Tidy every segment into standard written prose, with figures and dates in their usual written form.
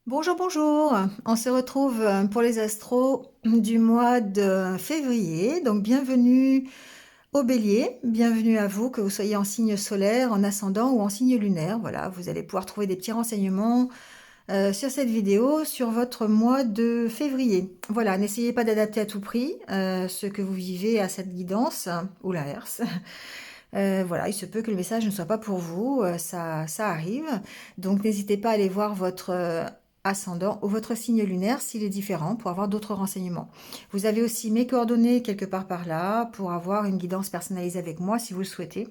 Bonjour, bonjour. On se retrouve pour les astros du mois de février. Donc, bienvenue au Bélier. Bienvenue à vous, que vous soyez en signe solaire, en ascendant ou en signe lunaire. Voilà, vous allez pouvoir trouver des petits renseignements sur cette vidéo, sur votre mois de février. Voilà, n'essayez pas d'adapter à tout prix ce que vous vivez à cette guidance, ou l'inverse. Voilà, il se peut que le message ne soit pas pour vous, ça arrive. Donc n'hésitez pas à aller voir votre ascendant ou votre signe lunaire s'il est différent pour avoir d'autres renseignements. Vous avez aussi mes coordonnées quelque part par là pour avoir une guidance personnalisée avec moi si vous le souhaitez.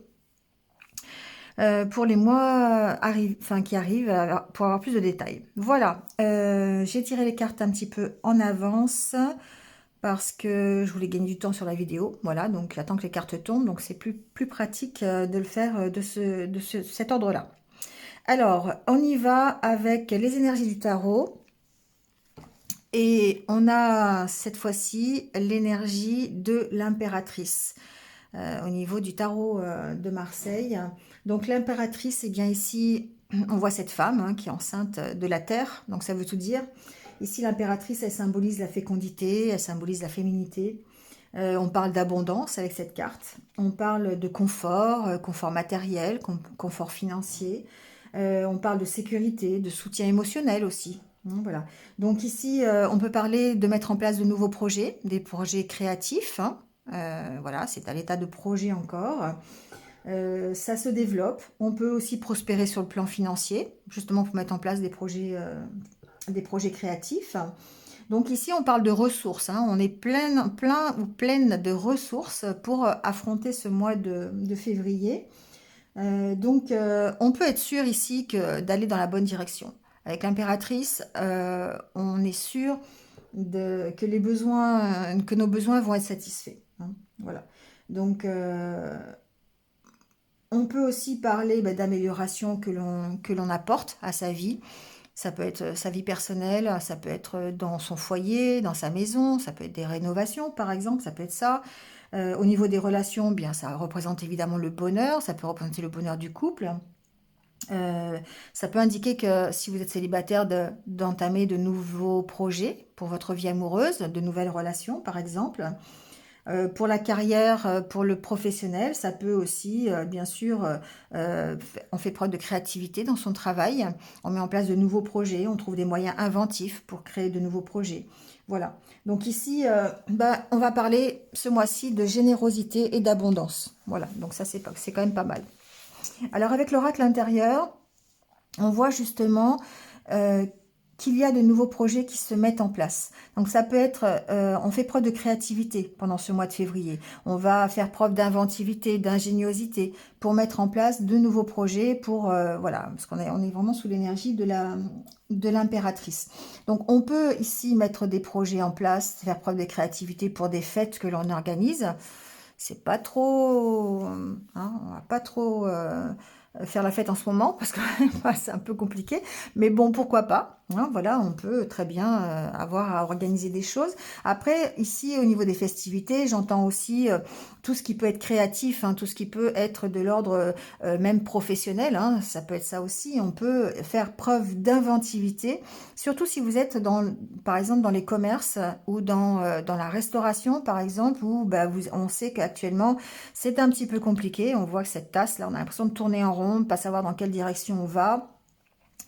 Pour les mois qui arrivent, pour avoir plus de détails. Voilà, j'ai tiré les cartes un petit peu en avance parce que je voulais gagner du temps sur la vidéo. Voilà, donc j'attends que les cartes tombent, donc c'est plus pratique de le faire cet ordre-là. Alors, on y va avec les énergies du tarot. Et on a cette fois-ci l'énergie de l'impératrice au niveau du tarot de Marseille. Donc l'impératrice, eh bien ici, on voit cette femme qui est enceinte de la terre, donc ça veut tout dire. Ici, l'impératrice, elle symbolise la fécondité, elle symbolise la féminité. On parle d'abondance avec cette carte. On parle de confort, confort matériel, confort financier. On parle de sécurité, de soutien émotionnel aussi. Voilà. Donc ici, on peut parler de mettre en place de nouveaux projets, des projets créatifs. Voilà, c'est à l'état de projet encore. Ça se développe. On peut aussi prospérer sur le plan financier, justement pour mettre en place des projets créatifs. Donc ici, on parle de ressources. On est plein ou pleine de ressources pour affronter ce mois de février. On peut être sûr ici d'aller dans la bonne direction. Avec l'impératrice, on est sûr que nos besoins vont être satisfaits. Voilà. Donc, on peut aussi parler d'amélioration que l'on apporte à sa vie. Ça peut être sa vie personnelle, ça peut être dans son foyer, dans sa maison, ça peut être des rénovations par exemple, ça peut être ça. Au niveau des relations, bien ça représente évidemment le bonheur, ça peut représenter le bonheur du couple. Ça peut indiquer que si vous êtes célibataire, d'entamer de nouveaux projets pour votre vie amoureuse, de nouvelles relations par exemple. Pour la carrière, pour le professionnel, ça peut aussi, bien sûr, on fait preuve de créativité dans son travail, on met en place de nouveaux projets, on trouve des moyens inventifs pour créer de nouveaux projets. Voilà. Donc ici, on va parler ce mois-ci de générosité et d'abondance. Voilà. Donc ça, c'est quand même pas mal. Alors avec l'oracle intérieur, on voit justement qu'il y a de nouveaux projets qui se mettent en place. Donc ça peut être, on fait preuve de créativité pendant ce mois de février. On va faire preuve d'inventivité, d'ingéniosité pour mettre en place de nouveaux projets pour, voilà, parce on est vraiment sous l'énergie de l'impératrice. Donc on peut ici mettre des projets en place, faire preuve de créativité pour des fêtes que l'on organise. C'est pas trop, on va pas trop faire la fête en ce moment parce que c'est un peu compliqué, mais bon, pourquoi pas, voilà, on peut très bien avoir à organiser des choses. Après, ici, au niveau des festivités, j'entends aussi tout ce qui peut être créatif, tout ce qui peut être de l'ordre même professionnel, ça peut être ça aussi. On peut faire preuve d'inventivité, surtout si vous êtes par exemple, dans les commerces ou dans la restauration, par exemple, où on sait qu'actuellement, c'est un petit peu compliqué. On voit que cette tasse, là, on a l'impression de tourner en rond, de pas savoir dans quelle direction on va.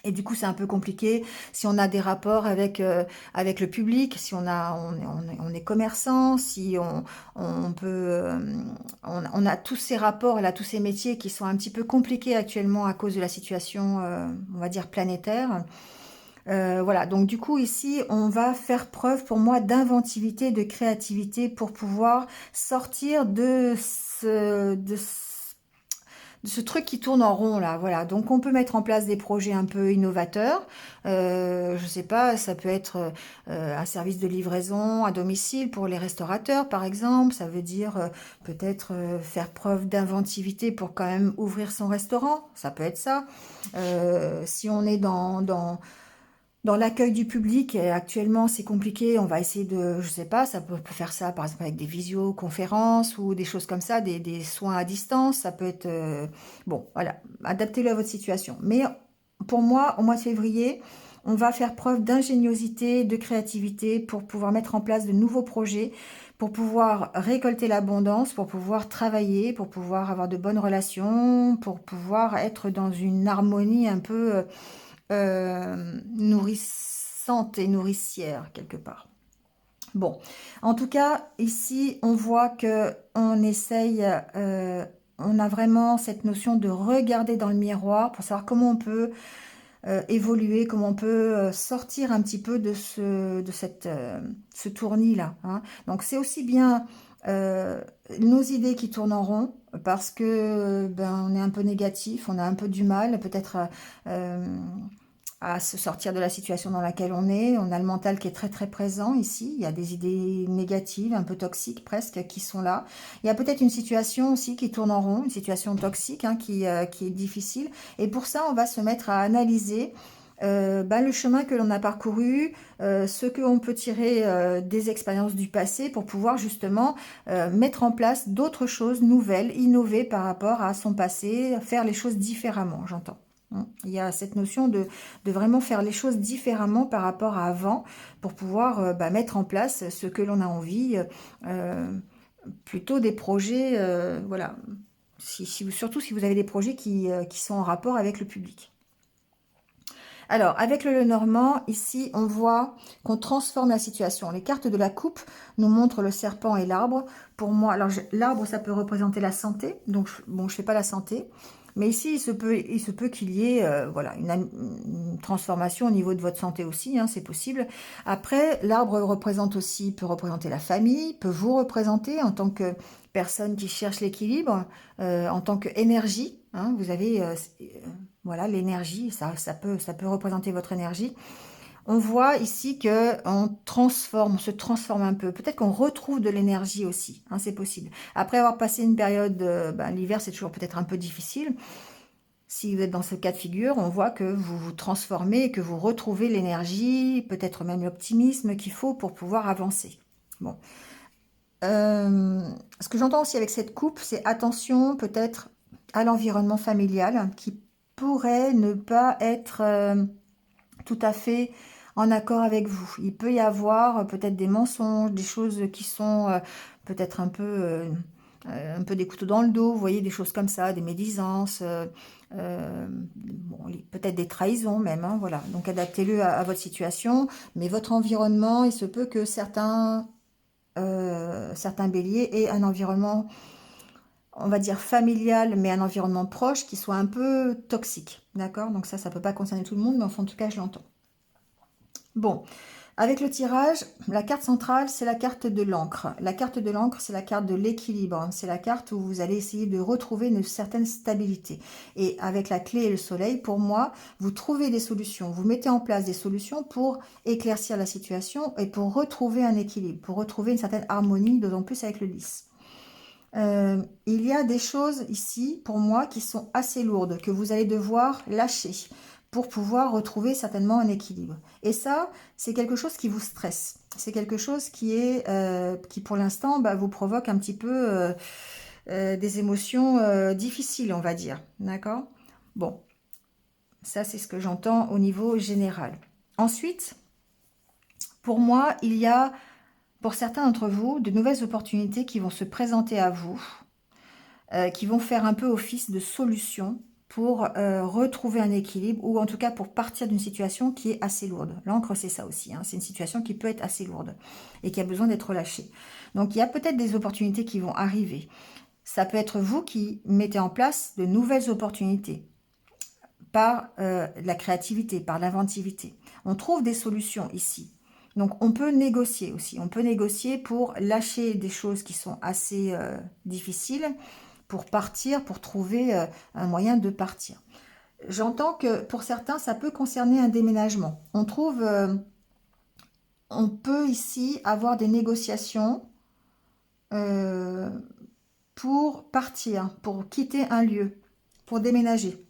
Et du coup, c'est un peu compliqué si on a des rapports avec le public, si on est commerçant, si on peut, on a tous ces rapports, là, tous ces métiers qui sont un petit peu compliqués actuellement à cause de la situation, on va dire planétaire. Voilà, donc du coup ici, on va faire preuve pour moi d'inventivité, de créativité pour pouvoir sortir de ce truc qui tourne en rond là, voilà. Donc on peut mettre en place des projets un peu innovateurs. Je sais pas, ça peut être un service de livraison à domicile pour les restaurateurs par exemple. Ça veut dire peut-être faire preuve d'inventivité pour quand même ouvrir son restaurant. Ça peut être ça. Si on est dans l'accueil du public, et actuellement c'est compliqué, on va essayer je sais pas, ça peut faire ça par exemple avec des visioconférences ou des choses comme ça, des soins à distance, ça peut être, bon, voilà, adaptez-le à votre situation. Mais pour moi, au mois de février, on va faire preuve d'ingéniosité, de créativité pour pouvoir mettre en place de nouveaux projets, pour pouvoir récolter l'abondance, pour pouvoir travailler, pour pouvoir avoir de bonnes relations, pour pouvoir être dans une harmonie un peu nourrissante et nourricière quelque part. Bon, en tout cas, ici, on voit que on essaye, on a vraiment cette notion de regarder dans le miroir pour savoir comment on peut évoluer, comment on peut sortir un petit peu de ce tournis-là, hein. Donc, c'est aussi bien nos idées qui tournent en rond parce que ben, on est un peu négatif, on a un peu du mal, peut-être à se sortir de la situation dans laquelle on est. On a le mental qui est très très présent ici. Il y a des idées négatives, un peu toxiques presque, qui sont là. Il y a peut-être une situation aussi qui tourne en rond, une situation toxique hein, qui est difficile. Et pour ça, on va se mettre à analyser le chemin que l'on a parcouru, ce qu'on peut tirer des expériences du passé pour pouvoir justement mettre en place d'autres choses nouvelles, innover par rapport à son passé, faire les choses différemment, j'entends. Il y a cette notion de vraiment faire les choses différemment par rapport à avant pour pouvoir mettre en place ce que l'on a envie, plutôt des projets, voilà, surtout si vous avez des projets qui sont en rapport avec le public. Alors, avec le Lenormand, ici, on voit qu'on transforme la situation. Les cartes de la coupe nous montrent le serpent et l'arbre. Pour moi, alors l'arbre, ça peut représenter la santé. Donc, bon, je fais pas la santé. Mais ici, il se peut qu'il y ait voilà, une transformation au niveau de votre santé aussi, hein, c'est possible. Après, l'arbre peut représenter la famille, peut vous représenter en tant que personne qui cherche l'équilibre, en tant qu'énergie. Hein, vous avez voilà l'énergie, ça peut représenter votre énergie. On voit ici que on se transforme un peu. Peut-être qu'on retrouve de l'énergie aussi, hein, c'est possible. Après avoir passé une période, l'hiver c'est toujours peut-être un peu difficile. Si vous êtes dans ce cas de figure, on voit que vous vous transformez, que vous retrouvez l'énergie, peut-être même l'optimisme qu'il faut pour pouvoir avancer. Bon. Ce que j'entends aussi avec cette coupe, c'est attention peut-être à l'environnement familial qui pourrait ne pas être tout à fait en accord avec vous. Il peut y avoir peut-être des mensonges, des choses qui sont peut-être un peu des couteaux dans le dos, vous voyez, des choses comme ça, des médisances, bon, peut-être des trahisons même, hein, voilà. Donc adaptez-le à votre situation, mais votre environnement, il se peut que certains béliers aient un environnement, on va dire familial, mais un environnement proche qui soit un peu toxique, d'accord? Donc ça peut pas concerner tout le monde, mais enfin, en tout cas, je l'entends. Bon, avec le tirage, la carte centrale, c'est la carte de l'encre. La carte de l'encre, c'est la carte de l'équilibre. C'est la carte où vous allez essayer de retrouver une certaine stabilité. Et avec la clé et le soleil, pour moi, vous trouvez des solutions. Vous mettez en place des solutions pour éclaircir la situation et pour retrouver un équilibre, pour retrouver une certaine harmonie, d'autant plus avec le lys. Il y a des choses ici, pour moi, qui sont assez lourdes, que vous allez devoir lâcher pour pouvoir retrouver certainement un équilibre. Et ça, c'est quelque chose qui vous stresse. C'est quelque chose qui pour l'instant, vous provoque un petit peu des émotions difficiles, on va dire. D'accord? Bon, ça, c'est ce que j'entends au niveau général. Ensuite, pour moi, il y a, pour certains d'entre vous, de nouvelles opportunités qui vont se présenter à vous, qui vont faire un peu office de solution pour retrouver un équilibre ou en tout cas pour partir d'une situation qui est assez lourde. L'encre, c'est ça aussi, hein, c'est une situation qui peut être assez lourde et qui a besoin d'être relâchée. Donc, il y a peut-être des opportunités qui vont arriver. Ça peut être vous qui mettez en place de nouvelles opportunités par la créativité, par l'inventivité. On trouve des solutions ici. Donc, on peut négocier aussi. On peut négocier pour lâcher des choses qui sont assez difficiles, pour partir, pour trouver un moyen de partir. J'entends que pour certains, ça peut concerner un déménagement. On peut ici avoir des négociations pour partir, pour quitter un lieu, pour déménager,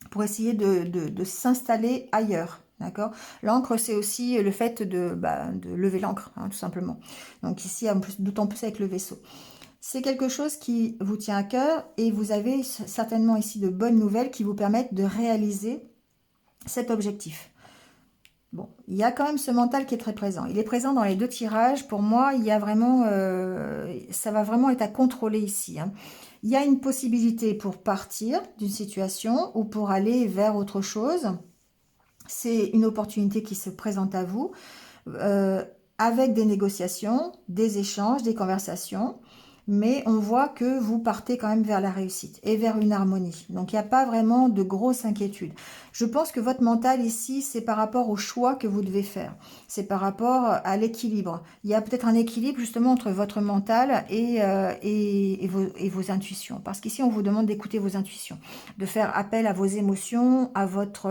pour essayer de s'installer ailleurs. D'accord. L'encre, c'est aussi le fait de lever l'encre, hein, tout simplement. Donc ici, d'autant plus avec le vaisseau. C'est quelque chose qui vous tient à cœur et vous avez certainement ici de bonnes nouvelles qui vous permettent de réaliser cet objectif. Bon, il y a quand même ce mental qui est très présent. Il est présent dans les deux tirages. Pour moi, il y a vraiment, ça va vraiment être à contrôler ici, hein. Il y a une possibilité pour partir d'une situation ou pour aller vers autre chose. C'est une opportunité qui se présente à vous euh, avec des négociations, des échanges, des conversations. Mais on voit que vous partez quand même vers la réussite et vers une harmonie. Donc il n'y a pas vraiment de grosse inquiétude. Je pense que votre mental ici, c'est par rapport au choix que vous devez faire. C'est par rapport à l'équilibre. Il y a peut-être un équilibre justement entre votre mental et vos intuitions. Parce qu'ici, on vous demande d'écouter vos intuitions, de faire appel à vos émotions, à votre...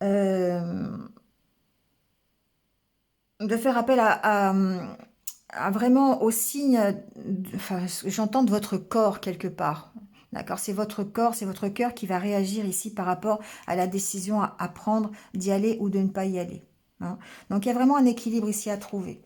euh, de faire appel à vraiment au signe, enfin, j'entends de votre corps quelque part. D'accord, c'est votre corps, c'est votre cœur qui va réagir ici par rapport à la décision à prendre d'y aller ou de ne pas y aller, hein. Donc il y a vraiment un équilibre ici à trouver.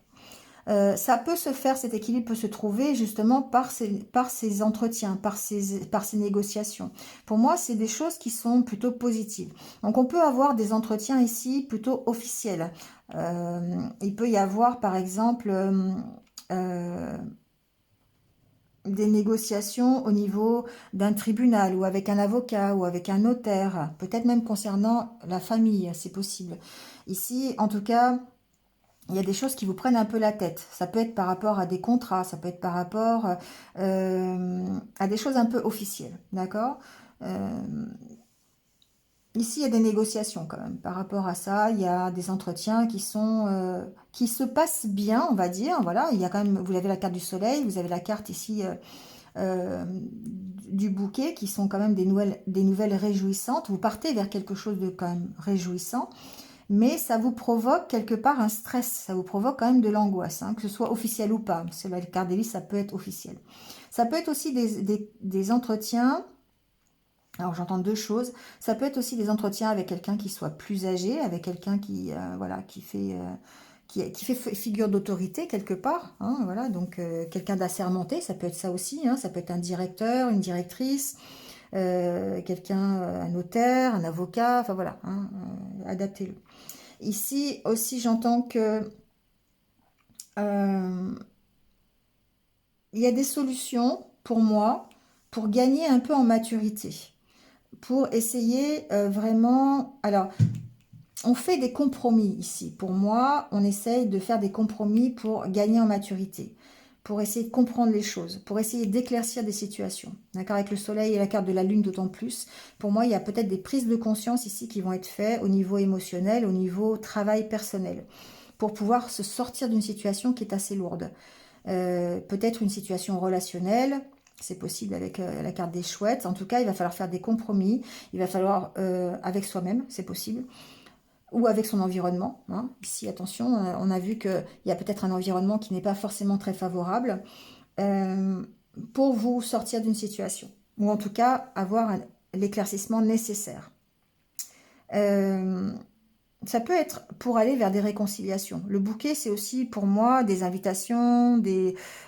Ça peut se faire, cet équilibre peut se trouver justement par ces entretiens, par ces négociations. Pour moi, c'est des choses qui sont plutôt positives. Donc, on peut avoir des entretiens ici plutôt officiels. Il peut y avoir, par exemple, euh, des négociations au niveau d'un tribunal ou avec un avocat ou avec un notaire, peut-être même concernant la famille, c'est possible. Ici, en tout cas, il y a des choses qui vous prennent un peu la tête. Ça peut être par rapport à des contrats, ça peut être par rapport à des choses un peu officielles, d'accord. Euh, Ici, il y a des négociations quand même. Par rapport à ça, il y a des entretiens qui se passent bien, on va dire. Voilà, il y a quand même, vous avez la carte du soleil, vous avez la carte ici euh, du bouquet, qui sont quand même des nouvelles réjouissantes. Vous partez vers quelque chose de quand même réjouissant. Mais ça vous provoque quelque part un stress, ça vous provoque quand même de l'angoisse, hein, que ce soit officiel ou pas. C'est la carte des listes, ça peut être officiel. Ça peut être aussi des entretiens. Alors j'entends deux choses. Ça peut être aussi des entretiens avec quelqu'un qui soit plus âgé, avec quelqu'un qui voilà qui fait figure d'autorité quelque part, hein, voilà, donc quelqu'un d'assermenté, ça peut être ça aussi, hein, ça peut être un directeur, une directrice, quelqu'un, un notaire, un avocat, enfin voilà, hein, adaptez-le. Ici aussi, j'entends que euh, il y a des solutions pour moi pour gagner un peu en maturité, pour essayer vraiment. Alors, on fait des compromis ici. Pour moi, on essaye de faire des compromis pour gagner en maturité, pour essayer de comprendre les choses, pour essayer d'éclaircir des situations. D'accord, avec le soleil et la carte de la lune d'autant plus. Pour moi, il y a peut-être des prises de conscience ici qui vont être faites au niveau émotionnel, au niveau travail personnel, pour pouvoir se sortir d'une situation qui est assez lourde. Peut-être une situation relationnelle, c'est possible avec la carte des chouettes. En tout cas, il va falloir faire des compromis. Il va falloir, avec soi-même, c'est possible, ou avec son environnement, hein. Ici, attention, on a vu qu'il y a peut-être un environnement qui n'est pas forcément très favorable euh, pour vous sortir d'une situation, ou en tout cas avoir l'éclaircissement nécessaire. Euh, Ça peut être pour aller vers des réconciliations. Le bouquet, c'est aussi pour moi des invitations,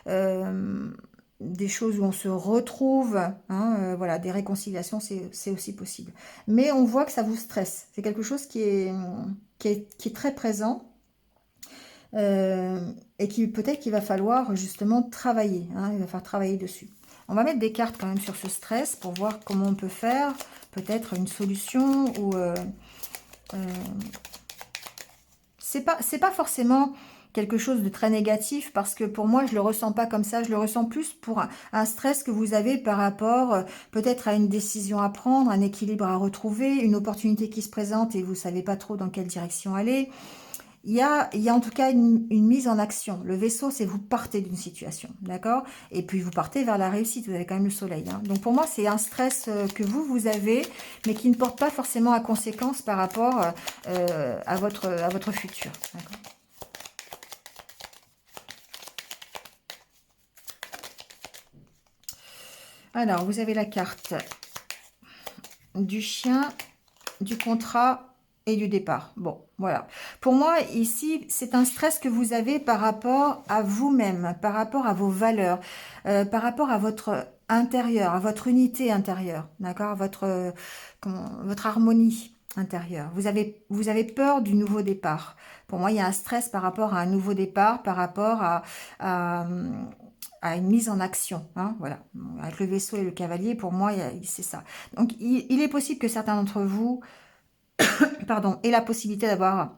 euh, des choses où on se retrouve, hein, voilà, des réconciliations, c'est aussi possible. Mais on voit que ça vous stresse. C'est quelque chose qui est très présent et qui peut-être qu'il va falloir justement travailler, hein, il va falloir travailler dessus. On va mettre des cartes quand même sur ce stress pour voir comment on peut faire, peut-être une solution ou... euh, c'est pas forcément quelque chose de très négatif parce que pour moi, je le ressens pas comme ça. Je le ressens plus pour un stress que vous avez par rapport peut-être à une décision à prendre, un équilibre à retrouver, une opportunité qui se présente et vous savez pas trop dans quelle direction aller. Il y a en tout cas une mise en action. Le vaisseau, c'est vous partez d'une situation, d'accord? Et puis vous partez vers la réussite, vous avez quand même le soleil, hein. Donc pour moi, c'est un stress que vous avez, mais qui ne porte pas forcément à conséquence par rapport à votre futur, d'accord? Alors, vous avez la carte du chien, du contrat et du départ. Bon, voilà. Pour moi, ici, c'est un stress que vous avez par rapport à vous-même, par rapport à vos valeurs, par rapport à votre intérieur, à votre unité intérieure, d'accord, votre harmonie. intérieur. Vous avez peur du nouveau départ. Pour moi, il y a un stress par rapport à un nouveau départ, par rapport à, à une mise en action. Hein, voilà. Avec le vaisseau et le cavalier, pour moi, c'est ça. Donc, il est possible que certains d'entre vous, pardon, aient la possibilité d'avoir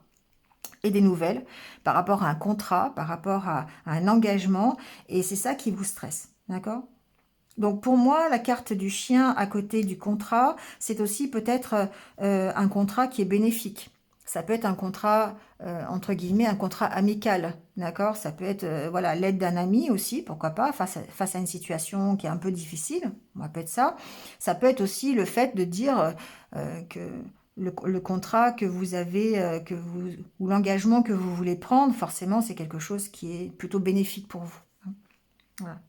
et des nouvelles par rapport à un contrat, par rapport à un engagement, et c'est ça qui vous stresse. D'accord? Donc pour moi, la carte du chien à côté du contrat, c'est aussi peut-être un contrat qui est bénéfique. Ça peut être un contrat, entre guillemets, un contrat amical, d'accord? Ça peut être voilà, l'aide d'un ami aussi, pourquoi pas, face à une situation qui est un peu difficile, on va peut être ça. Ça peut être aussi le fait de dire que le contrat que vous avez, ou l'engagement que vous voulez prendre, forcément, c'est quelque chose qui est plutôt bénéfique pour vous. Hein. Voilà.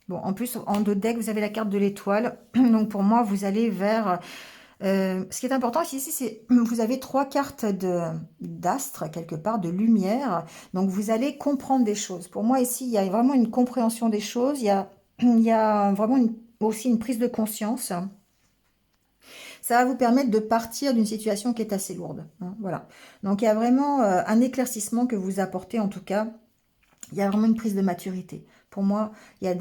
Bon, en plus, en dos de deck, vous avez la carte de l'étoile. Donc, pour moi, vous allez vers... ce qui est important ici, c'est vous avez 3 cartes d'astre, quelque part, de lumière. Donc, vous allez comprendre des choses. Pour moi, ici, il y a vraiment une compréhension des choses. Il y a vraiment aussi une prise de conscience. Ça va vous permettre de partir d'une situation qui est assez lourde. Hein, voilà. Donc, il y a vraiment un éclaircissement que vous apportez, en tout cas. Il y a vraiment une prise de maturité. Pour moi, il y a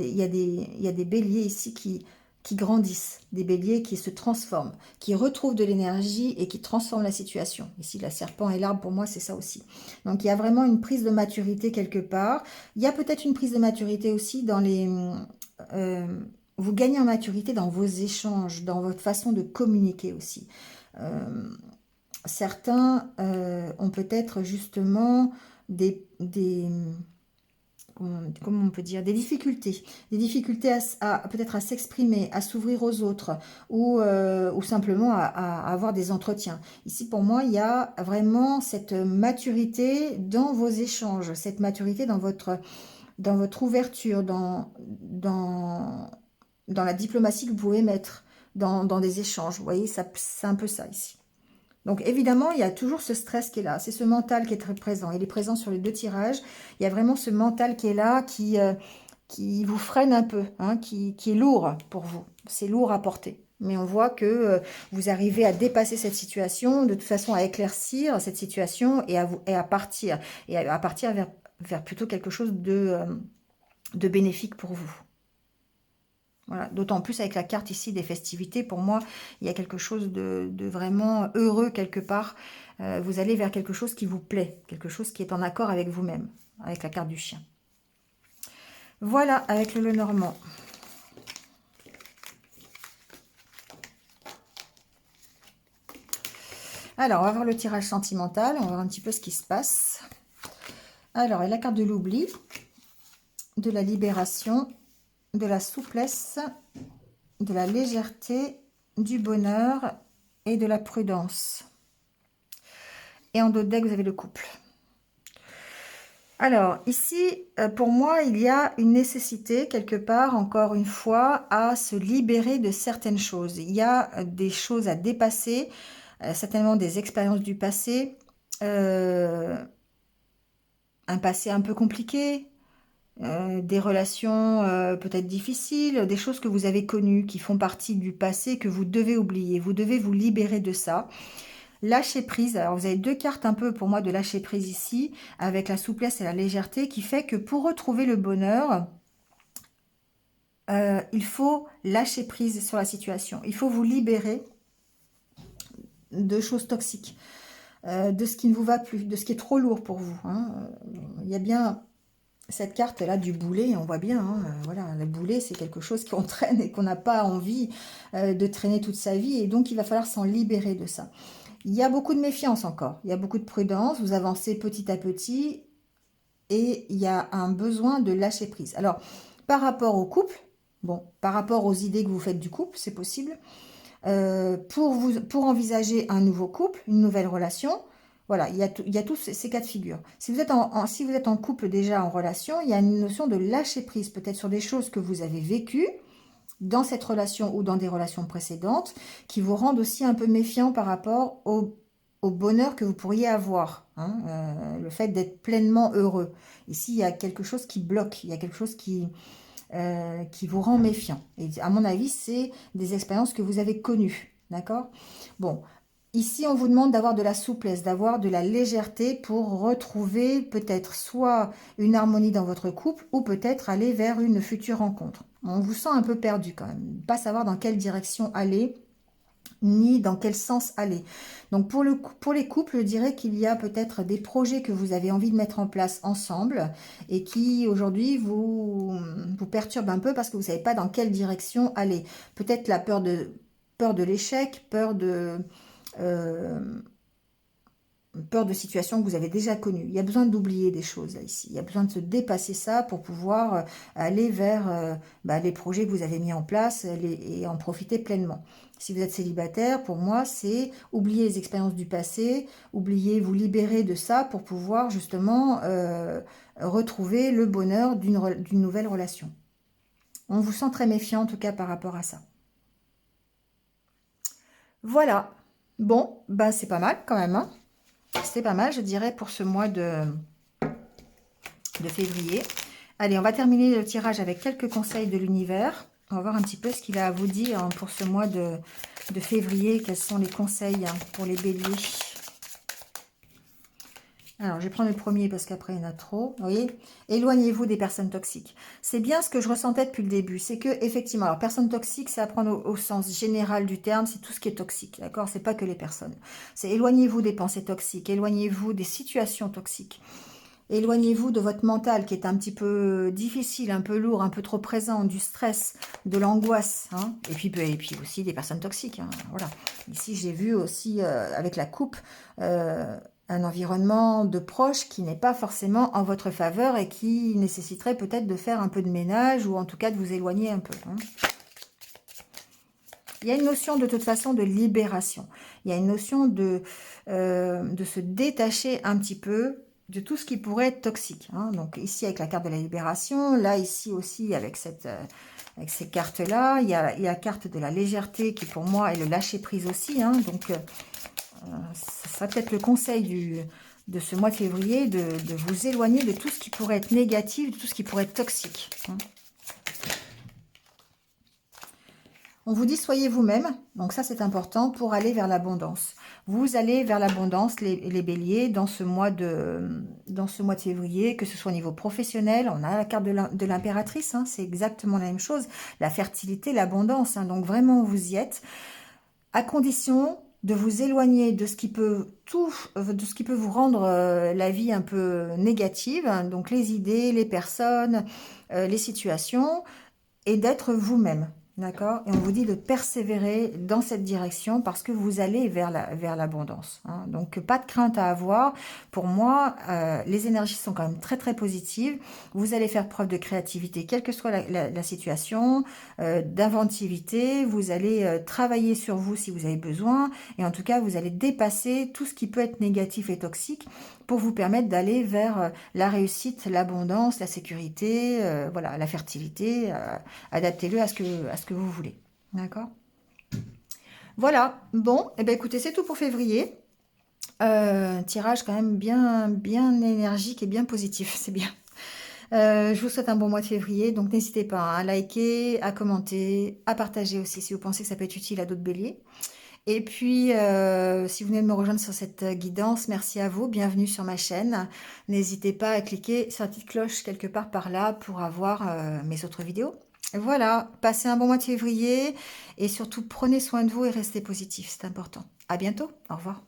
des béliers ici qui grandissent, des béliers qui se transforment, qui retrouvent de l'énergie et qui transforment la situation. Ici, la serpent et l'arbre, pour moi, c'est ça aussi. Donc, il y a vraiment une prise de maturité quelque part. Il y a peut-être une prise de maturité aussi dans les... euh, vous gagnez en maturité dans vos échanges, dans votre façon de communiquer aussi. Certains ont peut-être justement des comment on peut dire, des difficultés peut-être à s'exprimer, à s'ouvrir aux autres ou simplement à avoir des entretiens. Ici, pour moi, il y a vraiment cette maturité dans vos échanges, cette maturité dans votre ouverture, dans la diplomatie que vous pouvez mettre dans des échanges. Vous voyez, c'est un peu ça ici. Donc évidemment, il y a toujours ce stress qui est là. C'est ce mental qui est très présent. Il est présent sur les 2 tirages. Il y a vraiment ce mental qui est là, qui vous freine un peu, hein, qui est lourd pour vous. C'est lourd à porter. Mais on voit que vous arrivez à dépasser cette situation, de toute façon à éclaircir cette situation et à partir. Et à partir vers plutôt quelque chose de bénéfique pour vous. Voilà. D'autant plus avec la carte ici des festivités, pour moi, il y a quelque chose de vraiment heureux quelque part. Vous allez vers quelque chose qui vous plaît, quelque chose qui est en accord avec vous-même, avec la carte du chien. Voilà, avec le Lenormand. Alors, on va voir le tirage sentimental, on va voir un petit peu ce qui se passe. Alors, il y a la carte de l'oubli, de la libération, de la souplesse, de la légèreté, du bonheur et de la prudence. Et en dos de deck, vous avez le couple. Alors, ici, pour moi, il y a une nécessité, quelque part, encore une fois, à se libérer de certaines choses. Il y a des choses à dépasser, certainement des expériences du passé, un passé un peu compliqué, des relations peut-être difficiles, des choses que vous avez connues, qui font partie du passé, que vous devez oublier. Vous devez vous libérer de ça. Lâcher prise. Alors, vous avez 2 cartes un peu pour moi de lâcher prise ici, avec la souplesse et la légèreté, qui fait que pour retrouver le bonheur, il faut lâcher prise sur la situation. Il faut vous libérer de choses toxiques, de ce qui ne vous va plus, de ce qui est trop lourd pour vous. Hein. Il y a bien cette carte-là du boulet, on voit bien, hein, voilà, le boulet, c'est quelque chose qu'on traîne et qu'on n'a pas envie de traîner toute sa vie, et donc il va falloir s'en libérer de ça. Il y a beaucoup de méfiance encore, il y a beaucoup de prudence, vous avancez petit à petit et il y a un besoin de lâcher prise. Alors, par rapport au couple, bon, par rapport aux idées que vous faites du couple, c'est possible, pour envisager un nouveau couple, une nouvelle relation, voilà, il y a tous ces cas de figure. Si vous êtes si vous êtes en couple déjà en relation, il y a une notion de lâcher prise, peut-être sur des choses que vous avez vécues, dans cette relation ou dans des relations précédentes, qui vous rendent aussi un peu méfiant par rapport au bonheur que vous pourriez avoir, hein, le fait d'être pleinement heureux. Ici, il y a quelque chose qui bloque, il y a quelque chose qui vous rend méfiant. Et à mon avis, c'est des expériences que vous avez connues, d'accord? Bon, Ici, on vous demande d'avoir de la souplesse, d'avoir de la légèreté pour retrouver peut-être soit une harmonie dans votre couple ou peut-être aller vers une future rencontre. On vous sent un peu perdu quand même, pas savoir dans quelle direction aller ni dans quel sens aller. Donc pour les couples, je dirais qu'il y a peut-être des projets que vous avez envie de mettre en place ensemble et qui aujourd'hui vous perturbent un peu parce que vous ne savez pas dans quelle direction aller. Peut-être la peur de l'échec, euh, peur de situations que vous avez déjà connues. Il y a besoin d'oublier des choses là, ici. Il y a besoin de se dépasser ça pour pouvoir aller vers les projets que vous avez mis en place et en profiter pleinement. Si vous êtes célibataire, pour moi, c'est oublier les expériences du passé, oublier, vous libérer de ça pour pouvoir justement retrouver le bonheur d'une nouvelle relation. On vous sent très méfiant en tout cas par rapport à ça. Voilà. Bon, bah c'est pas mal quand même, hein. C'est pas mal, je dirais, pour ce mois de février. Allez, on va terminer le tirage avec quelques conseils de l'univers. On va voir un petit peu ce qu'il a à vous dire hein, pour ce mois de février. Quels sont les conseils hein, pour les béliers? Alors, je vais prendre le premier parce qu'après, il y en a trop. Vous voyez, éloignez-vous des personnes toxiques. C'est bien ce que je ressentais depuis le début. C'est que, effectivement, alors, personnes toxiques, c'est à prendre au sens général du terme. C'est tout ce qui est toxique, d'accord? C'est pas que les personnes. C'est éloignez-vous des pensées toxiques. Éloignez-vous des situations toxiques. Éloignez-vous de votre mental qui est un petit peu difficile, un peu lourd, un peu trop présent, du stress, de l'angoisse. Hein. Et puis aussi des personnes toxiques. Hein. Voilà. Ici, j'ai vu aussi avec la coupe un environnement de proches qui n'est pas forcément en votre faveur et qui nécessiterait peut-être de faire un peu de ménage ou en tout cas de vous éloigner un peu. Hein. Il y a une notion de toute façon de libération. Il y a une notion de se détacher un petit peu de tout ce qui pourrait être toxique. Hein. Donc ici avec la carte de la libération, là ici aussi avec avec ces cartes-là, il y a la carte de la légèreté qui pour moi est le lâcher prise aussi. Hein. Donc ça sera peut-être le conseil de ce mois de février de vous éloigner de tout ce qui pourrait être négatif, de tout ce qui pourrait être toxique. Hein. On vous dit soyez vous-même, donc ça c'est important pour aller vers l'abondance. Vous allez vers l'abondance, les béliers, dans ce mois de février, que ce soit au niveau professionnel, on a la carte de l'impératrice, hein, c'est exactement la même chose, la fertilité, l'abondance, hein, donc vraiment vous y êtes, à condition de vous éloigner de ce qui peut vous rendre la vie un peu négative, hein, donc les idées, les personnes, les situations, et d'être vous-même. D'accord? Et on vous dit de persévérer dans cette direction parce que vous allez vers l'abondance. Hein. Donc, pas de crainte à avoir. Pour moi, les énergies sont quand même très, très positives. Vous allez faire preuve de créativité, quelle que soit la situation, d'inventivité. Vous allez travailler sur vous si vous avez besoin. Et en tout cas, vous allez dépasser tout ce qui peut être négatif et toxique pour vous permettre d'aller vers la réussite, l'abondance, la sécurité, voilà, la fertilité. Adaptez-le à ce que vous voulez. D'accord? Voilà. Bon, et ben écoutez, c'est tout pour février. Tirage quand même bien énergique et bien positif. C'est bien. Je vous souhaite un bon mois de février. Donc, n'hésitez pas à liker, à commenter, à partager aussi si vous pensez que ça peut être utile à d'autres béliers. Et puis, si vous venez de me rejoindre sur cette guidance, merci à vous, bienvenue sur ma chaîne. N'hésitez pas à cliquer sur la petite cloche quelque part par là pour avoir mes autres vidéos. Voilà, passez un bon mois de février et surtout prenez soin de vous et restez positif, c'est important. À bientôt, au revoir.